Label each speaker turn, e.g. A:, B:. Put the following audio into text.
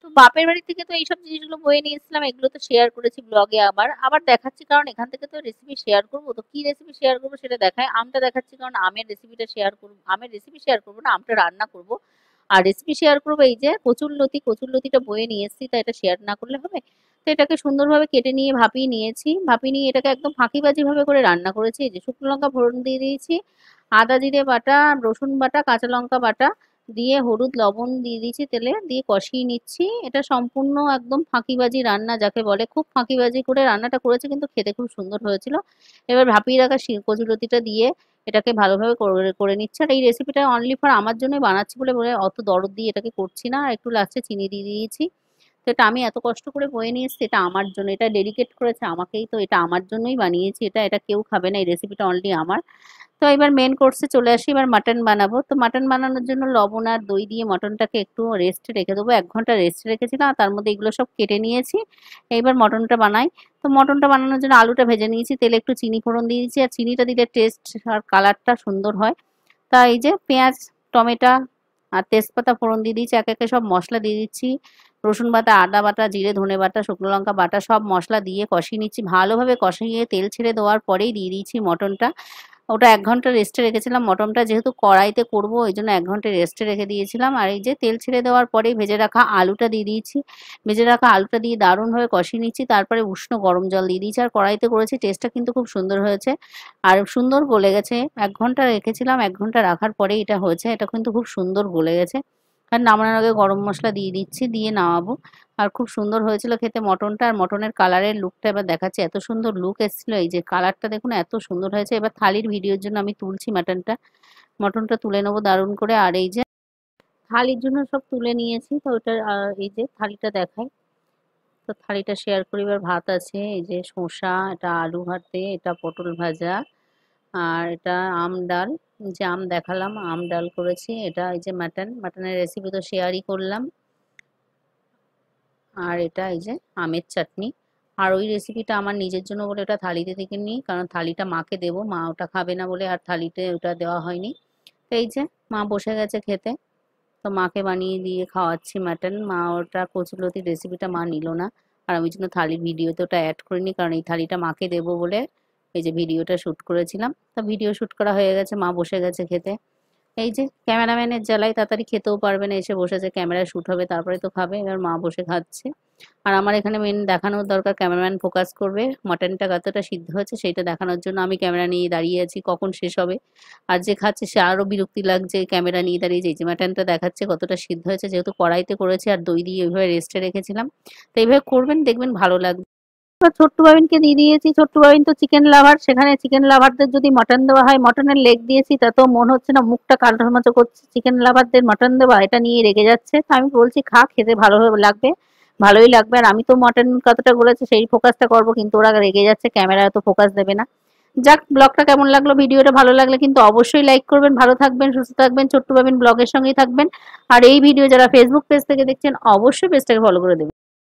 A: তো বাপের বাড়ি থেকে তো এইসব জিনিসগুলো বয়ে নিয়ে এসেছিলাম, এগুলো তো শেয়ার করেছি ব্লগে, আবার আবার দেখাচ্ছি কারণ এখান থেকে তো রেসিপি শেয়ার করবো, তো কি রেসিপি শেয়ার করবো সেটা দেখায়। আমটা দেখাচ্ছি কারণ আমের রেসিপিটা শেয়ার করবো, আমের রেসিপি শেয়ার করবো না, আমটা রান্না করবো। আর রেসিপি শেয়ার করবো এই যে কচুরলতি, কচুরলতিটা বয়ে নিয়ে এসেছি, তা এটা শেয়ার না করলে হবে? তো এটাকে সুন্দরভাবে কেটে নিয়ে ভাপিয়ে নিয়েছি, ভাপিয়ে নিয়ে এটাকে একদম ফাঁকিবাজি ভাবে করে রান্না করেছি। এই যে শুকনো লঙ্কা ফোড়ন দিয়ে দিয়েছি, আদা জিরে বাটা, রসুন বাটা, কাঁচা লঙ্কা বাটা দিয়ে হলুদ লবণ দিয়ে দিয়েছি, তেলে দিয়ে কষিয়ে নিচ্ছি। এটা সম্পূর্ণ একদম ফাঁকিবাজি রান্না যাকে বলে, খুব ফাঁকিবাজি করে রান্নাটা করেছে, কিন্তু খেতে খুব সুন্দর হয়েছিল। এবার ভাপিয়ে রাখা কচুরলতিটা দিয়ে এটাকে ভালোভাবে করে করে নিচ্ছে। আর এই রেসিপিটা অনলি ফর আমার জন্যই বানাচ্ছি বলে বলে অত দরদ দিয়ে এটাকে করছি না, আর একটু লাস্টে চিনি দিয়ে দিয়েছি। তো এটা আমি এত কষ্ট করে বয়ে নিয়ে এসেছি, এটা আমার জন্য, এটা ডেডিকেট করেছে আমাকেই, তো এটা আমার জন্যই বানিয়েছি, এটা এটা কেউ খাবে না, এই রেসিপিটা অনলি আমার। তো এবার মেন কোর্সে চলে আসি, এবার মাটন বানাবো। তো মাটন বানানোর জন্য লবণ আর দই দিয়ে মটনটাকে একটু রেস্টে রেখে দেবো, 1 ঘন্টা রেস্টে রেখেছিলাম, আর তার মধ্যে এগুলো সব কেটে নিয়েছি। এইবার মটনটা বানাই। তো মটনটা বানানোর জন্য আলুটা ভেজে নিয়েছি, তেলে একটু চিনি ফোড়ন দিয়ে দিয়েছি, আর চিনিটা দিলে টেস্ট আর কালারটা সুন্দর হয়। তা এই যে পেঁয়াজ, টমেটো আর তেজপাতা ফোড়ন দিয়ে দিয়েছি, একে একে সব মশলা দিয়ে দিচ্ছি। রসুন বাটা, আদা বাটা, জিরে ধনে বাটা, শুকনো লঙ্কা বাটা, সব মশলা দিয়ে কষিয়ে নিচ্ছি, ভালোভাবে কষিয়ে তেল ছেড়ে দেওয়ার পরেই দিয়ে দিয়েছি মটনটা। ওটা 1 ঘন্টা রেস্টে রেখেছিলাম, মটনটা যেহেতু কড়াইতে করব ওই জন্য 1 ঘন্টা রেস্টে রেখে দিয়েছিলাম। আর এই যে তেল ছেড়ে দেওয়ার পরেই ভেজে রাখা আলুটা দিয়ে দিয়েছি, ভেজে রাখা আলুটা দিয়ে দারুণভাবে কষিয়ে নিচ্ছি, তারপরে উষ্ণ গরম জল দিয়ে দিয়েছি। আর কড়াইতে করেছি, টেস্টটা কিন্তু খুব সুন্দর হয়েছে আর সুন্দর গলে গেছে। 1 ঘন্টা রেখেছিলাম, 1 ঘন্টা রাখার পরেই এটা হয়েছে, এটা কিন্তু খুব সুন্দর গলে গেছে। আর নামানোর আগে গরম মশলা দিয়ে দিচ্ছি, দিয়ে নামাবো। আর খুব সুন্দর হয়েছিল খেতে মটনটা, আর মটনের কালারের লুকটা এবার দেখাচ্ছি, এত সুন্দর লুক এসেছিল, এই যে কালারটা দেখুন এত সুন্দর হয়েছে। এবার থালির ভিডিওর জন্য আমি তুলছি মাটনটা, মটনটা তুলে নেবো দারুণ করে। আর এই যে থালির জন্য সব তুলে নিয়েছি, তো ওটা এই যে থালিটা দেখাই, তো থালিটা শেয়ার করি। এবার ভাত আছে, এই যে শসা, এটা আলু ভাতে, এটা পটল ভাজা, আর এটা আম ডাল, যে আম দেখালাম আম ডাল করেছি, এটা এই যে মাটন, মাটনের রেসিপি তো শেয়ারই করলাম। আর এটা এই যে আমের চাটনি। আর ওই রেসিপিটা আমার নিজের জন্য বলে ওটা থালিতে থেকে নিই, কারণ থালিটা মাকে দেবো, মা ওটা খাবে না বলে আর থালিতে ওটা দেওয়া হয়নি। তো এই যে মা বসে গেছে খেতে, তো মাকে বানিয়ে দিয়ে খাওয়াচ্ছি মাটন। মা ওটা কচুলতির রেসিপিটা মা নিল না, আর আমি জন্য থালির ভিডিওতে ওটা অ্যাড করিনি, কারণ এই থালিটা মাকে দেবো বলে এই যে ভিডিওটা শ্যুট করেছিলাম। তো ভিডিও শ্যুট করা হয়ে গেছে, মা বসে গেছে খেতে। এই যে ক্যামেরাম্যানের জ্বালায় তাড়াতাড়ি খেতেও পারবে না, এসে বসেছে, ক্যামেরা শুট হবে তারপরে তো খাবে, এবার মা বসে খাচ্ছে। আর আমার এখানে মেন দেখানোর দরকার, ক্যামেরাম্যান ফোকাস করবে মটনটা কতটা সিদ্ধ হয়েছে সেইটা দেখানোর জন্য আমি ক্যামেরা নিয়ে দাঁড়িয়ে আছি, কখন শেষ হবে। আর যে খাচ্ছে সে আরো বিরক্তি লাগছে, ক্যামেরা নিয়ে দাঁড়িয়ে যে মাটনটা দেখাচ্ছে কতটা সিদ্ধ হয়েছে, যেহেতু কড়াইতে করেছি আর দই দিয়ে ওইভাবে রেস্টে রেখেছিলাম। তো এইভাবে করবেন, দেখবেন ভালো লাগবে। এবার ছোট্টু বাবিনকে দিয়ে দিয়েছি, ছোট্টু বাবিন তো চিকেন লাভার, সেখানে চিকেন লাভারদের যদি মটন দেওয়া হয়, মটনের লেগ দিয়েছি তাতেও মনে হচ্ছে না, মুখটা কালটার মতো করছে, চিকেন লাভারদের মটন দেওয়া এটা নিয়ে রেগে যাচ্ছে। তো আমি বলছি খা, খেতে ভালো লাগবে, ভালোই লাগবে। আর আমি তো মটন কতটা বলেছে সেই ফোকাসটা করবো, কিন্তু ওরা রেগে যাচ্ছে, ক্যামেরা তো ফোকাস দেবে না। যাক, ব্লগটা কেমন লাগলো, ভিডিওটা ভালো লাগলে কিন্তু অবশ্যই লাইক করবেন। ভালো থাকবেন, সুস্থ থাকবেন, ছোট্টু বাবিন ব্লগের সঙ্গেই থাকবেন। আর এই ভিডিও যারা ফেসবুক পেজ থেকে দেখছেন অবশ্যই পেজটাকে ফলো করে দেবেন।